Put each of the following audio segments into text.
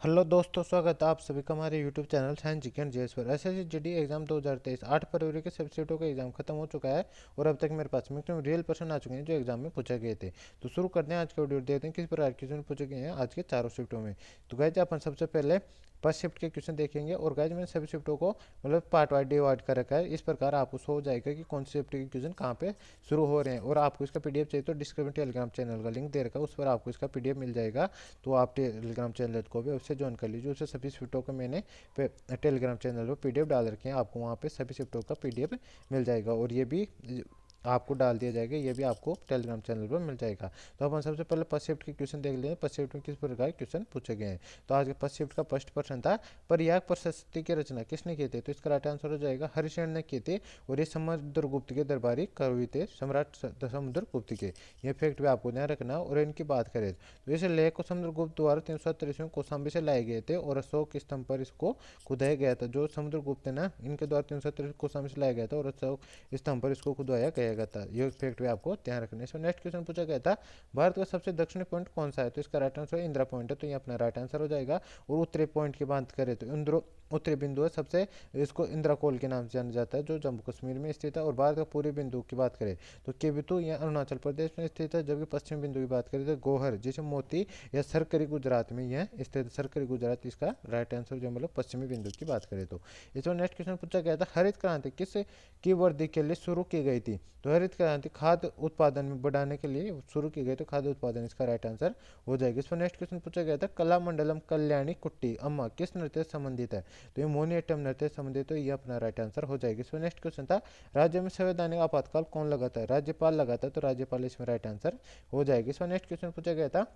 Hello दोस्तों, स्वागत है आप सभी का हमारे YouTube channel science G and JS पर। एसएससी जीडी एग्जाम 2023 8 फरवरी के सब्सिट्यूटों का एग्जाम खत्म हो चुका है और अब तक मेरे पास में रियल प्रश्न आ चुके हैं जो एग्जाम में पूछे गए थे। तो शुरू करते हैं आज का वीडियो, देखते हैं किस प्रकार के क्वेश्चन पूछे गए हैं आज के चारों शिफ्टों में। तो गाइज अपन सबसे पहले फर्स्ट शिफ्ट के क्वेश्चन देखेंगे और गाइज मैंने सभी शिफ्टों को पार्ट वाइज डिवाइड कर रखा है। इस प्रकार आपको शो हो जाएगा कि कौन सी शिफ्ट के क्वेश्चन कहाँ पे शुरू हो रहे हैं। और आपको इसका पीडीएफ चाहिए तो डिस्क्रिप्शन टेलीग्राम चैनल का लिंक दे रखा है, उस पर आपको इसका पीडीएफ मिल जाएगा। तो आप टेलीग्राम चैनल को भी उससे ज्वाइन कर लीजिए। उससे सभी शिफ्टों को मैंने टेलीग्राम चैनल पर पीडीएफ डाल रखे हैं, आपको वहाँ पे सभी शिफ्टों का पीडीएफ मिल जाएगा। और ये भी आपको डाल दिया जाएगा, ये भी आपको टेलीग्राम चैनल पर मिल जाएगा। तो अपन सबसे पहले फर्स्ट शिफ्ट के क्वेश्चन देख लें, फर्स्ट शिफ्ट में किस प्रकार क्वेश्चन पूछे गए हैं। तो आज के फर्स्ट शिफ्ट का फर्स्ट प्रश्न था, पर्यायक प्रशस्ति की रचना किसने की थी। तो इसका राइट आंसर हो जाएगा हरिशरण ने की थी और ये समुद्रगुप्त के दरबारी कवि थे, सम्राट समुद्रगुप्त के। ये फैक्ट भी आपको ध्यान रखना। और इनकी बात करें तो इस लेख को समुद्रगुप्त द्वारा 370 में कौशाम्बी से लाए गए थे और अशोक स्तंभ पर इसको खुदाया गया था। जो समुद्रगुप्त है ना, इनके द्वारा 370 कौशाम्बी से लाया गया था और अशोक स्तंभ पर इसको खुदवाया गया था। ये फैक्ट भी आपको ध्यान रखना है। सो नेक्स्ट क्वेश्चन पूछा गया था, भारत का सबसे दक्षिणी पॉइंट कौन सा है। तो इसका राइट आंसर इंदिरा पॉइंट है, तो ये अपना राइट आंसर हो जाएगा। और उत्तरी पॉइंट की बात करें तो उत्तरी बिंदु है सबसे, इसको इंदिरा कोल के नाम से जाना जाता है, जो जम्मू कश्मीर में स्थित है। और भारत का पूर्वी बिंदु की बात करें तो केबितु यह अरुणाचल प्रदेश में स्थित है। जबकि पश्चिमी बिंदु की बात करें तो गोहर जिसे मोती या सरकरी गुजरात में यह स्थित है। सरकरी गुजरात इसका राइट आंसर जो पश्चिमी बिंदु की बात करें तो। इसमें नेक्स्ट क्वेश्चन पूछा गया था, हरित क्रांति किस की वृद्धि के लिए शुरू की गई थी। तो हरित क्रांति खाद्य उत्पादन में बढ़ाने के लिए शुरू की गई, तो खाद्य उत्पादन इसका राइट आंसर हो जाएगा। इस पर नेक्स्ट क्वेश्चन पूछा गया था, कला मंडलम कल्याणी कुट्टी अम्मा किस नृत्य से संबंधित है। तो ये मोहिनीअट्टम नृत्य से संबंधित, तो ये अपना राइट आंसर हो जाएगा। इस पर नेक्स्ट क्वेश्चन था, राज्य में संवैधानिक आपातकाल कौन लगाता है। राज्यपाल लगाता है, तो राज्यपाल इसमें राइट आंसर हो जाएगा। इस पर नेक्स्ट क्वेश्चन पूछा गया था,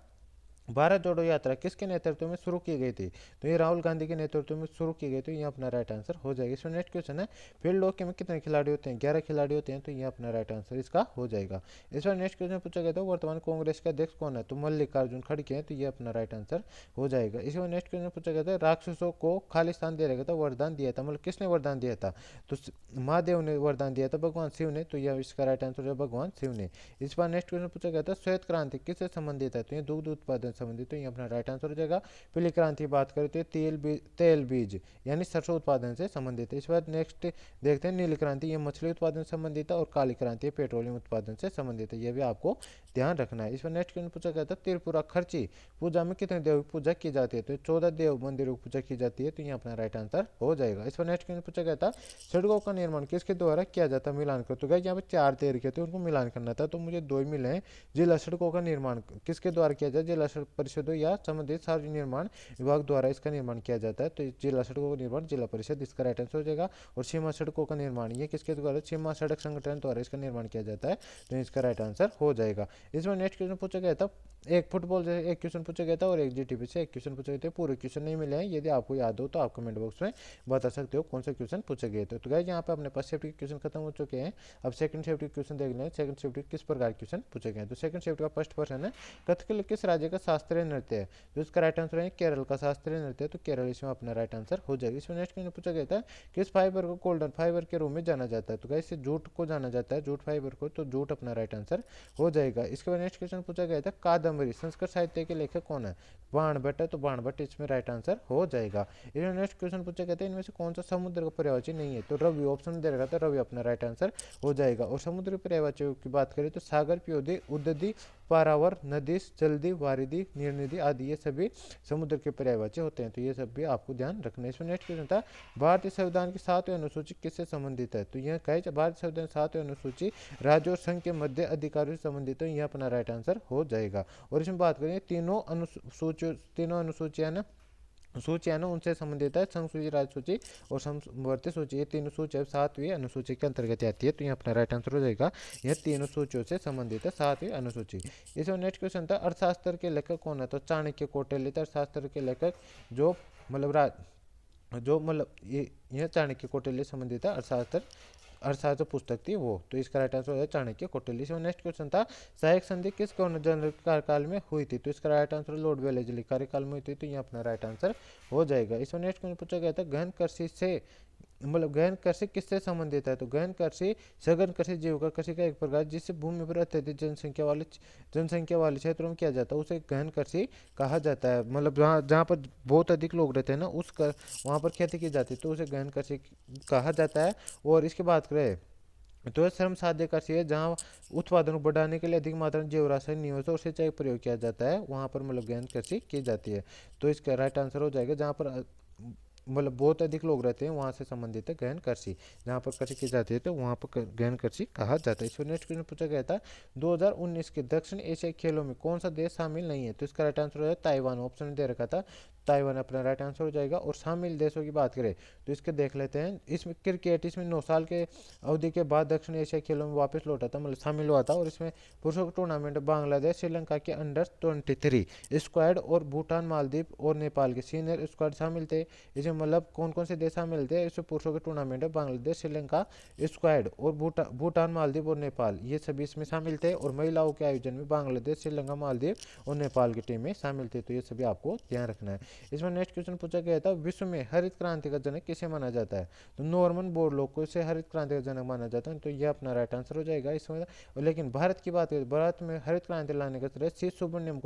भारत जोड़ो यात्रा किसके नेतृत्व में शुरू की गई थी। तो ये राहुल गांधी के नेतृत्व में शुरू की गई, तो ये अपना राइट आंसर हो जाएगा। इसमें नेक्स्ट क्वेश्चन है, फील्ड हॉकी में कितने खिलाड़ी होते हैं। 11 खिलाड़ी होते हैं, तो ये अपना राइट आंसर इसका हो जाएगा। इसमें नेक्स्ट क्वेश्चन पूछा गया था, वर्तमान कांग्रेस के अध्यक्ष कौन है। तो मल्लिकार्जुन खड़गे हैं, तो ये अपना राइट आंसर हो जाएगा। इसमें नेक्स्ट क्वेश्चन पूछा गया था, राक्षसों को खालिस्तान दे रखा था, वरदान दिया था, किसने वरदान दिया था। तो महादेव ने वरदान दिया था, भगवान शिव ने, तो यह इसका राइट आंसर है भगवान शिव ने। इस बार नेक्स्ट क्वेश्चन पूछा गया था, श्वेत क्रांति किससे संबंधित है। तो ये दुग्ध उत्पादन संबंधित, तो ये अपना राइट आंसर हो जाएगा। पीली क्रांति की बात करें तो तेल बीज यानी सरसों उत्पादन से संबंधित है। इस बार नेक्स्ट देखते हैं, नीली क्रांति ये मछली उत्पादन से संबंधित है और काली क्रांति पेट्रोलियम उत्पादन से संबंधित है। यह भी आपको ध्यान रखना है। इस बार नेक्स्ट क्वेश्चन पूछा गया था, त्रिपुरा खर्ची पूजा में कितने देव की पूजा की जाती है। तो 14 देव मंदिरों की पूजा की जाती है, तो ये अपना राइट आंसर हो जाएगा। इस पर नेक्स्ट क्वेश्चन पूछा गया था, सड़कों का निर्माण किसके द्वारा किया जाता है, मिलान कर। तो गाइस यहाँ पे 4 तय रखे थे, उनको मिलान करना था, तो मुझे 2 ही मिले हैं। जिला सड़कों का निर्माण किसके द्वारा किया जाए, जिला सड़क परिषदों या संबंधित सार्वजनिक निर्माण विभाग द्वारा इसका निर्माण किया जाता है। तो जिला सड़कों का निर्माण जिला परिषद, इसका राइट आंसर हो जाएगा। और सीमा सड़कों का निर्माण ये किसके द्वारा, सीमा सड़क संगठन द्वारा इसका निर्माण किया जाता है, तो इसका राइट आंसर हो जाएगा। इसमें नेक्स्ट क्वेश्चन पूछा गया था, एक फुटबॉल से एक क्वेश्चन पूछा गया था और एक जीटीपी से एक क्वेश्चन पूछे गए थे। पूरे क्वेश्चन नहीं मिले हैं, यदि आपको याद हो तो आप कमेंट बॉक्स में बता सकते हो कौन से क्वेश्चन पूछे गए थे। तो गाइस यहाँ पे अपने पास सेफ्टी के क्वेश्चन खत्म हो चुके हैं। अब सेकंड सेफ्टी के क्वेश्चन देख लें, सेकंड सेफ्टी किस प्रकार के क्वेश्चन पूछे गए हैं। तो सेकंड सेफ्टी का फर्स्ट क्वेश्चन है, कथकली किस राज्य का शास्त्रीय नृत्य है। तो इसका राइट आंसर है केरल का शास्त्रीय नृत्य है, तो केरल इसमें अपना राइट आंसर हो जाएगा। इसमें नेक्स्ट क्वेश्चन पूछा गया था, किस फाइबर को गोल्डन फाइबर के रूप में जाना जाता है। तो गाइस जूट को जाना जाता है, जूट फाइबर को, तो जूट अपना राइट आंसर हो जाएगा। इसके बाद नेक्स्ट क्वेश्चन पूछा गया था, कादम्बरी संस्कृत साहित्य के लेखक कौन है। बाण भट्ट है, तो बाण भट्ट इसमें राइट आंसर हो जाएगा। इसमें नेक्स्ट क्वेश्चन पूछा गया था, इनमें से कौन सा समुद्र का पर्यायवाची नहीं है। तो रवि ऑप्शन दे रखा था, रवि अपना राइट आंसर हो जाएगा। और समुद्र पर्यायवाचियों की बात करें तो सागर, प्योदी, उददी, पारावर, नदीस, जल्दी, वारिदी, नीरनिधि आदि ये सभी समुद्र के पर्यायवाची होते हैं, तो ये सब भी आपको ध्यान रखना है। इसमें नेक्स्ट क्वेश्चन था, भारतीय संविधान की 7वीं अनुसूची किससे संबंधित है। तो यह कहे भारतीय संविधान 7वीं अनुसूची राज्य और संघ के मध्य अधिकारियों से संबंधित है, यह अपना राइट आंसर हो जाएगा। और इसमें बात करें तीनों अनुसूचियां ना सूचियां ना उनसे संबंधित है, संघ सूची, राज्य सूची और समवर्ती सूची, ये तीनों सूची 7वीं अनुसूची के अंतर्गत आती है, तो ये अपना राइट आंसर हो जाएगा। यह तीनों सूचियों से संबंधित है 7वीं अनुसूची। इसमें नेक्स्ट क्वेश्चन था, अर्थशास्त्र के लेखक कौन है। तो चाणक्य, कौटिल्य, अर्थशास्त्र के लेखक जो यह चाणक्य कौटिल्य संबंधित है, अर्थशास्त्र अर्थशास्त्र पुस्तक थी वो, तो इसका राइट आंसर है चाणक्य कौटिल्य। इसमें नेक्स्ट क्वेश्चन था, सहायक संधि किस गवर्नर जनरल के कार्यकाल में हुई थी। तो इसका राइट आंसर लॉर्ड वेलेस्ली कार्यकाल में हुई थी, तो ये अपना राइट आंसर हो जाएगा। इसमें नेक्स्ट क्वेश्चन पूछा गया था, गहन कृषि से मतलब गहन कृषि किससे संबंधित है, तो गहन कृषि सघन कृषि जीविका कृषि का एक प्रकार जिससे भूमि पर अत्यधिक जनसंख्या वाले क्षेत्रों में किया जाता है उसे गहन कृषि कहा जाता है। मतलब जहाँ जहाँ पर बहुत अधिक लोग रहते हैं ना वहाँ पर खेती की जाती है तो उसे गहन कृषि कहा जाता है। और इसकी बात करें तो यह श्रम साध्य कृषि है जहाँ उत्पादन को बढ़ाने के लिए अधिक मात्रा में जैव रासायनिक निवेश और सिंचाई का प्रयोग किया जाता है, वहाँ पर मतलब गहन कृषि की जाती है। तो इसका राइट आंसर हो जाएगा जहाँ पर मतलब बहुत अधिक लोग रहते हैं वहाँ से संबंधित है गहन कृषि, जहाँ पर कृषि की जाती है तो वहाँ पर गहन कृषि कहा जाता है। इसमें नेक्स्ट क्वेश्चन पूछा गया था 2019 के दक्षिण एशियाई खेलों में कौन सा देश शामिल नहीं है, तो इसका राइट आंसर हो जाएगा ताइवान, ऑप्शन में दे रखा था ताइवान अपना राइट आंसर हो जाएगा। और शामिल देशों की बात करें तो इसके देख लेते हैं, इसमें क्रिकेट इसमें 9 साल के अवधि के बाद दक्षिण एशिया खेलों में वापस लौटा था, मतलब शामिल हुआ था। और इसमें पुरुषों का टूर्नामेंट बांग्लादेश श्रीलंका के अंडर 23 स्क्वाड और भूटान मालदीव और नेपाल के सीनियर स्क्वाड शामिल थे। इसमें मतलब कौन कौन से देश शामिल थे, इसमें पुरुषों के टूर्नामेंट है बांग्लादेश श्रीलंका स्क्वाड और भूटान मालदीव और नेपाल ये सभी इसमें शामिल थे। और महिलाओं के आयोजन में बांग्लादेश श्रीलंका मालदीव और नेपाल की टीमें शामिल थी, तो ये सभी आपको ध्यान रखना है। इसमें नेक्स्ट क्वेश्चन पूछा गया था विश्व में हरित क्रांति का जनक किसे माना जाता है, तो नॉर्मन बोरलॉग को इसे हरित क्रांति का जनक माना जाता है, तो यह अपना राइट आंसर हो जाएगा इसमें। लेकिन भारत की बात करें, भारत में हरित क्रांति लाने का श्रेय सी सुब्रमण्यम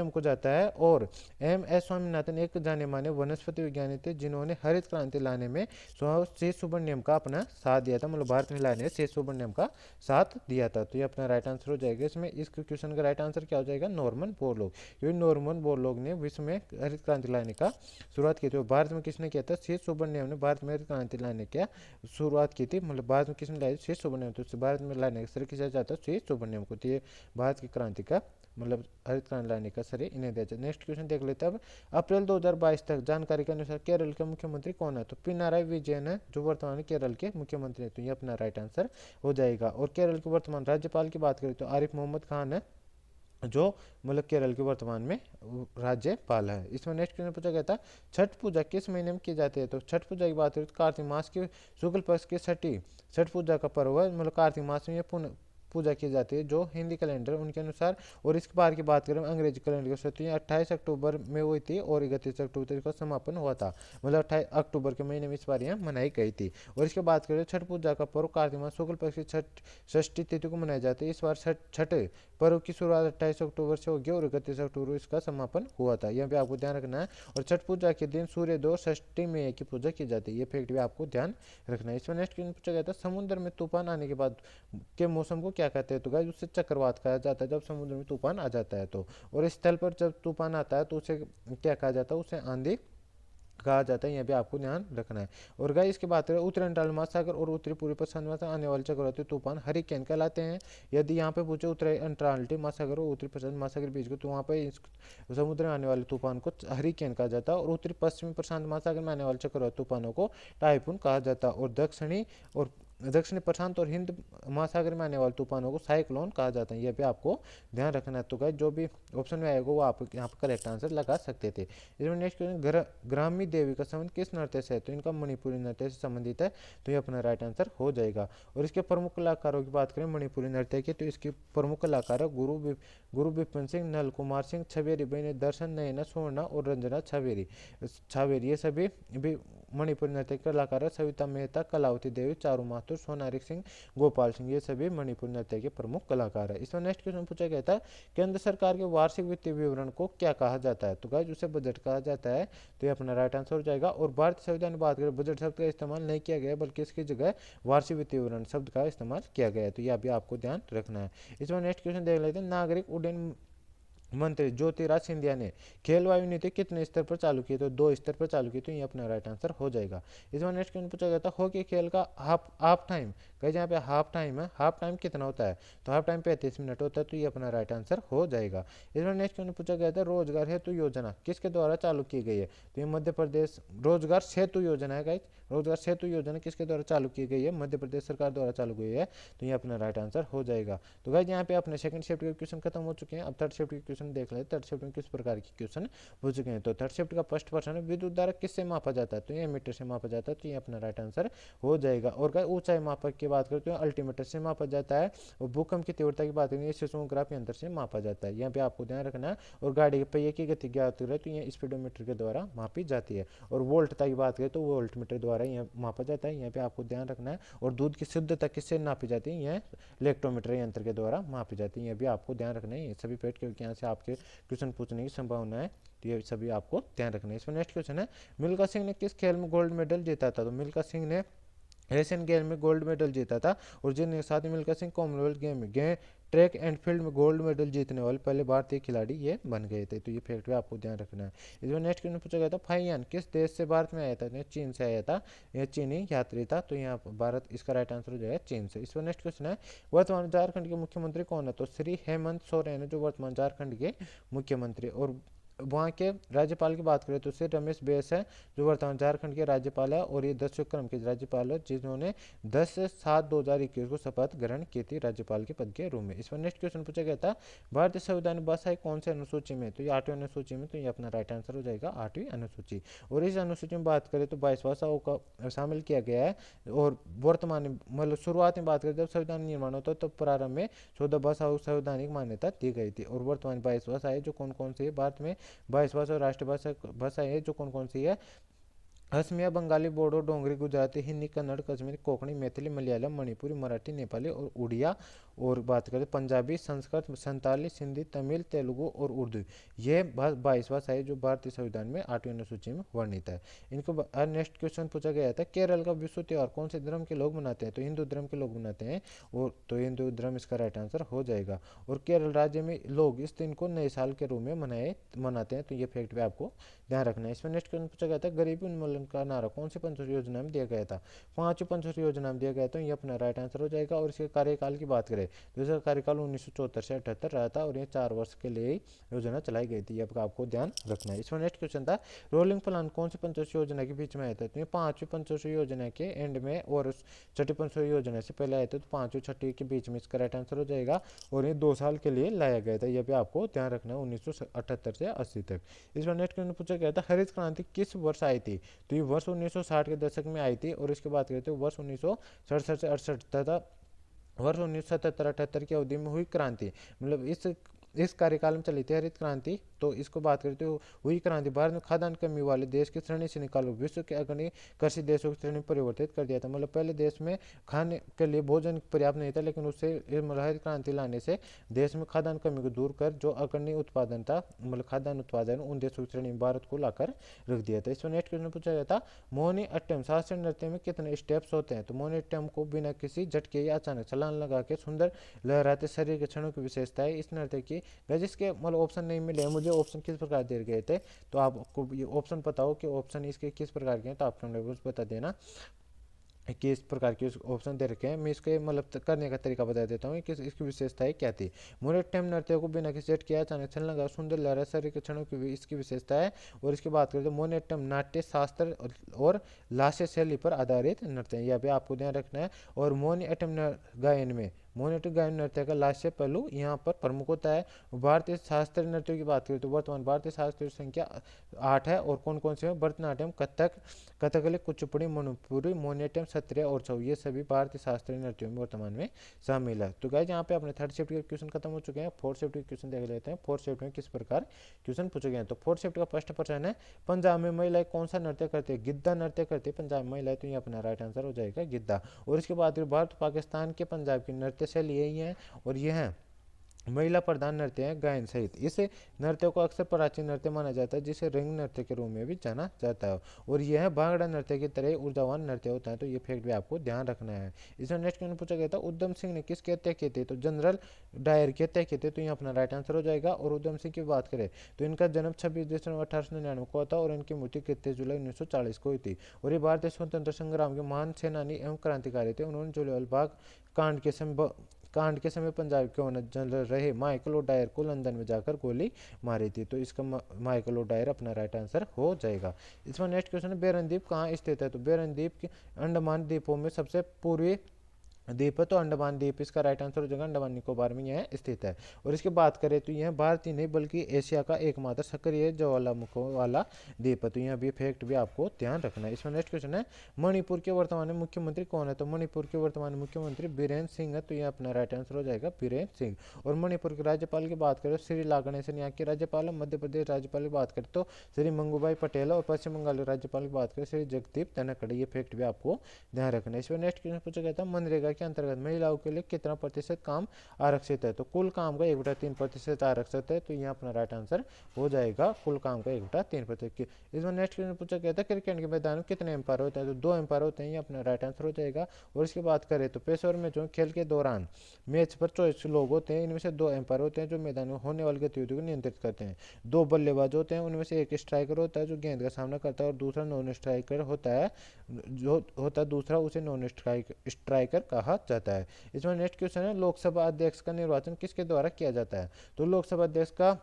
को जाता है। और एस स्वामीनाथन एक जाने माने वनस्पति विज्ञानी थे जिन्होंने हरित क्रांति लाने में सी सुब्रमण्यम का अपना साथ दिया था, मतलब भारत में लाने सी सुब्रमण्यम का साथ दिया था, तो ये अपना राइट आंसर हो जाएगा। इसमें इस क्वेश्चन का राइट आंसर क्या हो जाएगा, नॉर्मन बोरलॉग, क्योंकि नॉर्मन बोरलॉग ने विश्व में हरित क्रांति लाने का शुरुआत की थी। भारत में किसने किया था, सी सुब्रमण्यम ने भारत में हरित क्रांति लाने की शुरुआत की थी, मतलब भारत में किसने लाई, सी सुब्रमण्यम, तो भारत में लाने का श्रेय किसे जाता है, सी सुब्रमण्यम को, तो ये भारत की क्रांति का मतलब हरित क्रांति लाने का श्रेय इन्हें दिया जाए। नेक्स्ट क्वेश्चन देख लेते हैं अब, अप्रैल 2022 तक जानकारी के अनुसार केरल के मुख्यमंत्री कौन है, तो पिनाराई विजयन है जो वर्तमान में केरल के मुख्यमंत्री है, तो ये अपना राइट आंसर हो जाएगा। और केरल के वर्तमान राज्यपाल की बात करें तो आरिफ मोहम्मद खान है जो मतलब केरल के वर्तमान में राज्यपाल है। इसमें नेक्स्ट क्वेश्चन पूछा गया था छठ पूजा किस महीने में की जाती है, तो छठ पूजा की बात करें तो कार्तिक मास की शुक्ल पक्ष की छठ पूजा का पर्व है, मतलब कार्तिक मास में ये पूजा की जाती है जो हिंदी कैलेंडर उनके अनुसार। और इसके बार की बात करें अंग्रेजी कैलेंडर की तो 28 अक्टूबर में हुई थी और 31 अक्टूबर तक का समापन हुआ था, मतलब 28 अक्टूबर के महीने में इस बार यह मनाई गई थी। और इसके बात करें छठ पूजा का पर्व कार्तिक मास शुक्ल पक्ष की षष्ठी तिथि को मनाई जाती है। इस बार छठ पर्व की शुरुआत 28 अक्टूबर से होगी और 31 अक्टूबर इसका समापन हुआ था, यह भी आपको ध्यान रखना है। और छठ पूजा के दिन सूर्योदय और षष्ठी में की पूजा की जाती है, ये फैक्ट भी आपको ध्यान रखना है। इसमें नेक्स्ट क्वेश्चन पूछा गया था समुद्र में तूफान आने के बाद के मौसम को क्या कहते हैं, तो गाइस उससे चक्रवात कहा जाता है जब समुद्र में तूफान आ जाता है तो। और इस स्थल पर जब तूफान आता है तो उसे क्या कहा जाता है, उसे आंधी कहा जाता है, यह भी आपको ध्यान रखना है। और गाइस इसकी बात करें उत्तरी अंटार्कटिक महासागर और उत्तरी पूर्वी प्रशांत महासागर आने वाले चक्रवाती तूफान हरिकेन कहलाते हैं। यदि यहाँ पे पूछे उत्तरी अंटार्कटिक महासागर और उत्तरी प्रशांत महासागर बीच को, तो वहाँ पे समुद्र में आने वाले तूफान को हरिकेन कहा जाता है। और उत्तरी पश्चिमी प्रशांत महासागर में आने वाले चक्रवाती तूफानों को टाइफून कहा जाता है। और दक्षिणी प्रशांत और हिंद महासागर में आने वाले तूफानों को साइक्लोन कहा जाता है, यह भी आपको ध्यान रखना है। तो गाइस जो भी ऑप्शन में आएगा वो आप यहाँ पर करेक्ट आंसर लगा सकते थे। इसमें नेक्स्ट क्वेश्चन ग्रामी देवी का संबंध किस नृत्य से है, तो इनका मणिपुरी नृत्य से संबंधित है, तो ये अपना राइट आंसर हो जाएगा। और इसके प्रमुख कलाकारों की बात करें मणिपुरी नृत्य के, तो इसके प्रमुख कलाकार है गुरु विपिन सिंह, नल कुमार सिंह, छवेरी बहने दर्शन, नयना सोना और रंजना छावेरी ये सभी भी मणिपुरी नृत्य के कलाकार है। सविता मेहता, कलावती देवी, चारू माथुर, सोनारिक सिंह, गोपाल सिंह ये सभी मणिपुरी नृत्य के प्रमुख कलाकार है। इसमें नेक्स्ट क्वेश्चन पूछा गया था केंद्र सरकार के वार्षिक वित्तीय विवरण को क्या कहा जाता है, तो गाइस उसे बजट कहा जाता है, तो ये अपना राइट आंसर हो जाएगा। और भारतीय संविधान में बात करें बजट शब्द का इस्तेमाल नहीं किया गया बल्कि इसकी जगह वार्षिक वित्तीय विवरण शब्द का इस्तेमाल किया गया है, तो यह भी आपको ध्यान रखना है। इसमें नेक्स्ट क्वेश्चन देख लेते हैं नागरिक उड्डयन मंत्री ज्योतिराज सिंधिया ने खेल वायु नीति कितने स्तर पर चालू की, तो 2 स्तर पर चालू की, तो ये अपना राइट आंसर हो जाएगा। इसमें नेक्स्ट क्वेश्चन पूछा गया था हॉकी खेल का हाफ टाइम कहीं यहाँ पे हाफ टाइम है, हाफ टाइम कितना होता है, तो हाफ टाइम 35 मिनट होता है, तो ये अपना राइट आंसर हो जाएगा। इसमें नेक्स्ट क्वेश्चन पूछा गया था रोजगार हेतु योजना किसके द्वारा चालू की गई है, तो ये मध्य प्रदेश रोजगार सेतु योजना है गाइस, रोजगार सेतु योजना किसके द्वारा चालू की गई है, मध्य प्रदेश सरकार द्वारा चालू की गई है, तो ये अपना राइट आंसर हो जाएगा। तो गाइस यहाँ पे अपने सेकंड शिफ्ट के क्वेश्चन खत्म हो चुके हैं, अब थर्ड शिफ्ट के क्वेश्चन देख लेते हैं। थर्ड शिफ्ट में किस प्रकार के क्वेश्चन पूछ चुके हैं। तो थर्ड शिफ्ट का फर्स्ट प्रश्न है, विद्युत धारा किससे मापा जाता है, तो ये मीटर से मापा जाता है, तो ये अपना राइट आंसर हो जाएगा। और ऊंचाई मापक की बात करते हैं, अल्टीमीटर से मापा जाता है। और भूकंप की तीव्रता की बात करें, सिस्मोग्राफ यंत्र से मापा जाता है, यहाँ पे आपको ध्यान रखना है। और गाड़ी के पहिए की गति ज्ञात करें तो ये स्पीडोमीटर के द्वारा मापी जाती है। और वोल्टता की बात करें तो वोल्ट मीटर द्वारा यह मापा जाता है, यहाँ पे आपको ध्यान रखना है। और दूध की शुद्धता किससे नापी जाती है, यह इलेक्ट्रोमीटर यंत्र के द्वारा मापी जाती है, यह भी आपको ध्यान रखना है। ये सभी पेट क्योंकि यहाँ से आपके क्वेश्चन पूछने की संभावना है, तो ये सभी आपको ध्यान रखना है। इसमें नेक्स्ट क्वेश्चन है, मिल्खा सिंह ने किस खेल में गोल्ड मेडल जीता था, तो मिल्खा सिंह ने एशियन गेम में गोल्ड मेडल जीता था। और जिनके साथ ही मिल्खा सिंह कॉमनवेल्थ गेम में ट्रैक एंड फील्ड में गोल्ड मेडल जीतने वाले पहले भारतीय खिलाड़ी ये बन गए थे, तो ये फैक्ट भी आपको ध्यान रखना है। इसमें नेक्स्ट क्वेश्चन पूछा गया था, फाइयान किस देश से भारत में आया था, चीन से आया था, यह चीनी यात्री था, तो यहाँ भारत इसका राइट आंसर हो जाएगा चीन से। इसमें नेक्स्ट क्वेश्चन है, वर्तमान झारखंड के मुख्यमंत्री कौन है, तो श्री हेमंत सोरेन है जो वर्तमान झारखंड के मुख्यमंत्री। और वहाँ के राज्यपाल की बात करें तो श्री रमेश बैस है जो वर्तमान झारखंड के राज्यपाल है। और ये 10वें क्रम के राज्यपाल है जिन्होंने 10/7/2021 को शपथ ग्रहण की थी राज्यपाल के पद के रूप में। इसमें नेक्स्ट क्वेश्चन पूछा गया था, भारतीय संविधान भाषा कौन से अनुसूची में, तो ये 8वीं अनुसूची में, तो ये अपना राइट आंसर हो जाएगा 8वीं अनुसूची। और इस अनुसूची में बात करें तो 22 भाषाओं का शामिल किया गया है। और वर्तमान मतलब शुरुआत में बात करें जब संविधान निर्माण होता है तो प्रारंभ में 14 भाषाओं संवैधानिक मान्यता दी गई थी। और वर्तमान 22 भाषाएं जो कौन कौन सी है, भारत में 22 भाषा और राष्ट्रभाषा भाषाएं है जो कौन कौन सी है, असमिया, बंगाली, बोडो, डोंगरी, गुजराती, हिंदी, कन्नड़, कश्मीरी, कोंकणी, मैथिली, मलयालम, मणिपुरी, मराठी, नेपाली और उड़िया। और बात करें पंजाबी, संस्कृत, संताली, सिंधी, तमिल, तेलुगु और उर्दू, ये 22 भाषाएं जो भारतीय संविधान में 8वीं अनुसूची में वर्णित है। इनको नेक्स्ट क्वेश्चन पूछा गया था, केरल का विश्व त्योहार कौन से धर्म के लोग मनाते हैं, तो हिंदू धर्म के लोग मनाते हैं। और तो हिंदू धर्म इसका राइट आंसर हो जाएगा। और केरल राज्य में लोग इस दिन को नए साल के रूप में मनाते हैं, तो ये फैक्ट भी आपको ध्यान रखना है। इसमें नेक्स्ट क्वेश्चन पूछा गया था, गरीबी उन्मूलन का नारा कौन सी पंचवर्षीय योजना में दिया गया था, 5वीं पंचवर्षीय योजना में दिया गया, तो ये अपना राइट आंसर हो जाएगा। और इसके कार्यकाल की बात करें तो इसका कार्यकाल 1974 से 78 रहा था। और ये 4 वर्ष के लिए ही योजना चलाई गई थी, ये आपको ध्यान रखना है। इसमें नेक्स्ट क्वेश्चन था, रोलिंग प्लान कौन सी पंचवर्षीय योजना के बीच में आया था, तो ये 5वीं पंचवर्षीय योजना के एंड में और 6ठी पंचवर्षीय योजना से पहले आए थे, तो 5वीं 6ठी के बीच में इसका राइट आंसर हो जाएगा। और ये 2 साल के लिए लाया गया था, यह भी आपको ध्यान रखना है 1978 से 80 तक। इसमें नेक्स्ट क्वेश्चन पूछा गया था, हरित क्रांति किस वर्ष आई थी, तो ये वर्ष 1960 के दशक में आई थी। और इसके बाद कहते हैं वर्ष 1967 से 68 तथा वर्ष 1977-78 की अवधि में हुई क्रांति, मतलब इस कार्यकाल में चली थी हरित क्रांति। तो इसको बात करते हुई क्रांति भारत में खाद्यान्न कमी वाले देश की श्रेणी से निकालो, विश्व के अग्रणी कृषि देशों की श्रेणी परिवर्तित कर दिया था। मतलब पहले देश में खाने के लिए भोजन पर्याप्त नहीं था, लेकिन उससे हरित क्रांति लाने से देश में खाद्यान्न कमी को दूर कर जो अग्रणी उत्पादन था, मतलब खाद्यान्न उत्पादन, उन देशों की श्रेणी में भारत को लाकर रख दिया था। इसमें नेक्स्ट क्वेश्चन पूछा गया था, मोहिनी अट्टम शास्त्रीय नृत्य में कितने स्टेप्स होते हैं, तो मोहिनी अट्टम को बिना किसी झटके या अचानक छलांग लगा के सुंदर लहराते शरीर के क्षणों की विशेषता है इस नृत्य की। जिसके मतलब ऑप्शन नहीं मिले मुझे, ऑप्शन किस प्रकार दे गए थे, तो आपको ये ऑप्शन पता हो कि ऑप्शन इसके किस प्रकार के हैं, तो आप कमेंट बॉक्स बता देना कि इस प्रकार के ऑप्शन दे रखे हैं। मैं इसके मतलब करने का तरीका बता देता हूँ कि इसकी विशेषताएं क्या थी। मोनिटम नृत्य को बिना किसी झट किया अचानक छलन लगा सुंदर लहरा शरीर के क्षणों की इसकी विशेषता है। और इसकी बात करें तो मोनिटम नाट्य शास्त्र और लास्य शैली पर आधारित नृत्य, यह भी आपको ध्यान रखना है। और मोनिटम गायन में मोनिटम गायन नृत्य का लास्य पहलू यहाँ पर प्रमुख होता है। भारतीय शास्त्रीय नृत्यों की बात करें तो वर्तमान भारतीय शास्त्रीय संख्या 8 है। और कौन कौन से हैं, भरतनाट्यम, कथक, कथकली, कुचिपुड़ी, मणिपुरी, मोनिटम, सत्रिय और छऊ, ये सभी भारतीय शास्त्रीय नृत्यों में वर्तमान में शामिल है। तो गाइस यहाँ पे अपने थर्ड शिफ्ट के क्वेश्चन खत्म हो चुके हैं। फोर्थ शिफ्ट के क्वेश्चन देख लेते हैं। फोर्थ शिफ्ट में किस प्रकार क्वेश्चन पूछे गए हैं, तो फोर्थ शिफ्ट का फर्स्ट प्रश्न है, पंजाब में महिलाएं कौन सा नृत्य करती है, गिद्धा नृत्य करती है पंजाब में महिलाएं, तो ये अपना राइट आंसर हो जाएगा गिद्धा। और इसके बाद भारत पाकिस्तान के पंजाब की नृत्य शैली यही है और यह है महिला प्रधान नृत्य है गायन सहित। इस नृत्य को अक्सर प्राचीन नृत्य माना जाता है जिसे रंग नृत्य के रूप में भी जाना जाता है। और यह भांगड़ा नृत्य की तरह ऊर्जावान नृत्य होता है, तो ये फैक्ट भी आपको ध्यान रखना है। इसमें नेक्स्ट क्वेश्चन पूछा गया था, उधम सिंह ने किसकी हत्या की थी, तो जनरल डायर की हत्या की थी, तो ये अपना राइट आंसर हो जाएगा। और उधम सिंह की बात करें तो इनका जन्म 26 दिसंबर 1899 को था और इनकी मृत्यु 31 जुलाई 1940 को हुई थी। और ये भारतीय स्वतंत्र संग्राम के महान सेनानी एवं क्रांतिकारी थे। उन्होंने जलियांवाला बाग कांड के समय पंजाब के गवर्नर जनरल रहे माइकल ओडायर को लंदन में जाकर गोली मारी थी, तो इसका माइकल ओडायर अपना राइट आंसर हो जाएगा। इसमें नेक्स्ट क्वेश्चन है, बेरन द्वीप कहाँ स्थित है, तो बेरन द्वीप के अंडमान द्वीपों में सबसे पूर्वी द्वीप है तो अंडमान द्वीप इसका राइट आंसर हो जाएगा, अंडमान निकोबार में यह स्थित है। और इसकी बात करें तो यह भारत ही नहीं बल्कि एशिया का एकमात्र सक्रिय ज्वालामुखों वाला द्वीप है, तो यह भी फैक्ट भी आपको ध्यान रखना है। इसमें नेक्स्ट क्वेश्चन है मणिपुर के वर्तमान मुख्यमंत्री कौन है, तो मणिपुर के वर्तमान मुख्यमंत्री बीरेन सिंह है, तो यह अपना राइट आंसर हो जाएगा बीरेन सिंह। और मणिपुर के राज्यपाल की बात करें श्री लागणेशन यहाँ के राज्यपाल है। मध्य प्रदेश राज्यपाल की बात करें तो श्री मंगूभाई पटेल और पश्चिम बंगाल के राज्यपाल की बात करें श्री जगदीप धनखड़, ये फैक्ट भी आपको ध्यान रखना है। इसमें नेक्स्ट क्वेश्चन पूछा गया था मनरेगा के अंतर्गत महिलाओं के लिए कितना प्रतिशत काम आरक्षित है, तो कुल काम का 1/3% आरक्षित है, तो यहाँ अपना राइट आंसर हो जाएगा कुल काम का 1/3%। इसमें नेक्स्ट क्वेश्चन पूछा गया था क्रिकेट के मैदान में कितने एम्पायर होते हैं, तो 2 एम्पायर होते हैं, ये अपना राइट आंसर हो जाएगा। और इसकी बात करें तो पेशेवर मैचों खेल के दौरान मैच पर 24 लोग होते हैं, इनमें से 2 एम्पायर होते हैं जो मैदान में होने वाली गतिविधियों को नियंत्रित करते हैं। 2 बल्लेबाज होते हैं, उनमें से एक स्ट्राइकर होता है जो गेंद का सामना करता है और दूसरा नॉन स्ट्राइकर होता है, जो होता है दूसरा उसे नॉन स्ट्राइकर कहा जाता है। इसमें नेक्स्ट क्वेश्चन है लोकसभा अध्यक्ष का निर्वाचन किसके द्वारा किया जाता है, तो लोकसभा अध्यक्ष का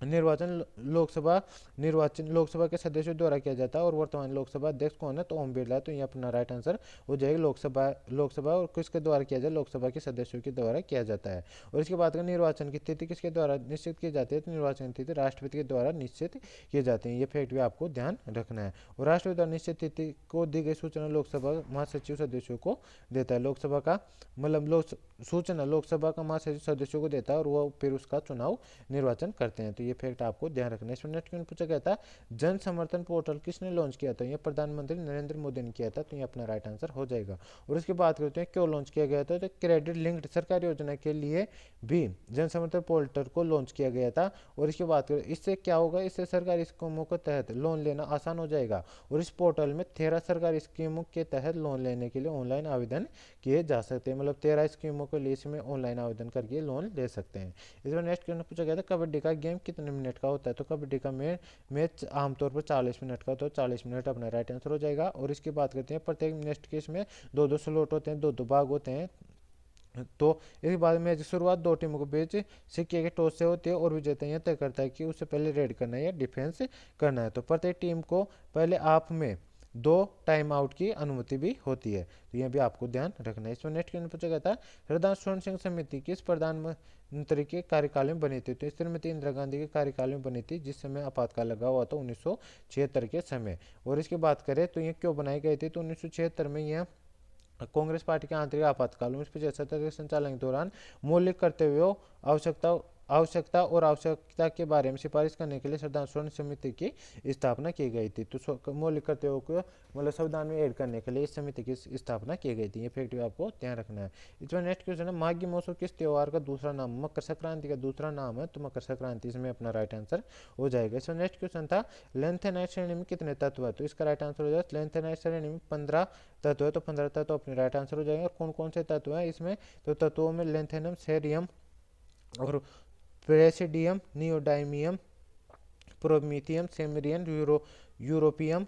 निर्वाचन लोकसभा के सदस्यों द्वारा किया जाता है। और वर्तमान लोकसभा अध्यक्ष कौन है, तो ओम बिरला, तो ये अपना राइट आंसर हो जाएगा लोकसभा और किसके द्वारा किया जाए, लोकसभा के सदस्यों के द्वारा किया जाता है। और इसके बाद निर्वाचन की तिथि किसके द्वारा निश्चित की जाती है, तो निर्वाचन की तिथि राष्ट्रपति के द्वारा निश्चित किए जाते हैं, ये फैक्ट भी आपको ध्यान रखना है। और राष्ट्रपति द्वारा निश्चित तिथि को दी गई सूचना लोकसभा महासचिव सदस्यों को देता है, लोकसभा का मतलब सूचना लोकसभा का महासचिव सदस्यों को देता है और वो फिर उसका चुनाव निर्वाचन करते हैं, तो ये फैक्ट आपको ध्यान रखना है। इसमें नेक्स्ट क्वेश्चन पूछा गया था जन समर्थन पोर्टल किसने लॉन्च किया था, ये प्रधानमंत्री नरेंद्र मोदी ने किया था, तो ये अपना राइट आंसर हो जाएगा। और इसकी बात करते हैं क्यों लॉन्च किया गया था, तो क्रेडिट लिंक्ड सरकारी योजना के लिए भी जन समर्थन पोर्टल को लॉन्च किया गया था। और इसकी बात करें इससे क्या होगा, इससे सरकारी स्कीमों के तहत लोन लेना आसान हो जाएगा। और इस पोर्टल में 13 सरकारी स्कीमों के तहत लोन लेने के लिए ऑनलाइन आवेदन किए जा सकते हैं, मतलब 13 स्कीमों के लिए इसमें ऑनलाइन आवेदन करके लोन ले सकते हैं। इसमें नेक्स्ट क्वेश्चन पूछा गया था कबड्डी का गेम कितने मिनट का होता है, तो कबड्डी का मैच आमतौर पर 40 मिनट का, तो 40 मिनट अपना राइट आंसर हो जाएगा। और इसकी बात करते हैं प्रत्येक नेक्स्ट केस में 2-2 स्लॉट होते हैं, 2-2 भाग होते हैं। तो इसके बाद मैच की शुरुआत 2 टीमों के बीच सिक्के के टॉस से होती है और विजेता यह तय करता है कि उससे पहले रेड करना है या डिफेंस करना है। तो प्रत्येक टीम को पहले हाफ में 2 टाइम आउट की अनुमति भी होती है, तो यह भी आपको ध्यान रखना है। इसमें नेक्स्ट क्वेश्चन पूछा गया था हृदय स्वर्ण सिंह समिति किस प्रधानमंत्री के कार्यकाल में बनी थी, तो श्रीमती इंदिरा गांधी के कार्यकाल में बनी थी जिस समय आपातकाल लगा हुआ था 1976 के समय। और इसकी बात करें तो ये क्यों बनाई गई थी, तो 1976 में यह कांग्रेस पार्टी के आंतरिक आपातकाल 1975 के संचालन के दौरान मौलिक कर्तव्यों आवश्यकता और आवश्यकता के बारे में सिफारिश करने के लिए संविधान स्वर्ण समिति की स्थापना की गई थी। तो मौलिक कर्तव्यों को मतलब संविधान में ऐड करने के लिए इस समिति की स्थापना की गई थी, ये फैक्ट भी आपको ध्यान रखना है। इसमें नेक्स्ट क्वेश्चन है माघी महोत्सव किस त्योहार का दूसरा नाम, मकर संक्रांति का दूसरा नाम है, तो मकर संक्रांति इसमें अपना राइट आंसर हो जाएगा। इसमें नेक्स्ट क्वेश्चन था लेंथेनाइट श्रेणी में कितने तत्व है, तो इसका राइट आंसर हो जाएगा लेंथेनाइट श्रेणी में 15 तत्व है, तो 15 तत्व अपने राइट आंसर हो जाएगा। और कौन कौन से तत्व है इसमें, तो तत्वों में लेंथेनम, सेरियम और praseodymium, neodymium, promethium, samarium, europium,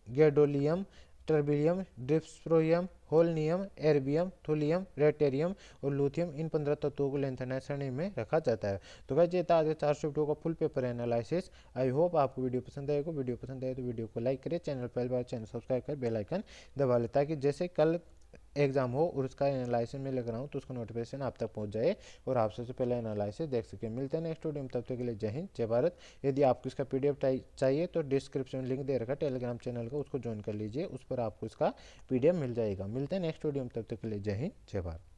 gadolinium, terbium, dysprosium, holmium, erbium, thulium, ytterbium और लूथियम, इन 15 तत्वों को लेंथेनाइट श्रेणी में रखा जाता है। तो गाइस ये था आज के 4 शिफ्टों का full paper analysis. I hope आपको वीडियो पसंद आएगा। वीडियो पसंद आए तो वीडियो को लाइक करें, चैनल पहली बार चैनल सब्सक्राइब कर बेल आइकन दबा लें ताकि जैसे कल एग्जाम हो और उसका एनालिसिस में लग रहा हूँ तो उसका नोटिफिकेशन आप तक पहुँच जाए और आप सबसे पहले एनालिसिस देख सकें। मिलते हैं नेक्स्ट वीडियो में, तब तक के लिए जय हिंद जय भारत। यदि आपको इसका PDF चाहिए तो डिस्क्रिप्शन में लिंक दे रखा टेलीग्राम चैनल का, उसको ज्वाइन कर लीजिए, उस पर आपको इसका PDF मिल जाएगा। मिलते हैं नेक्स्ट वीडियो में, तब तक के लिए जय हिंद जय भारत।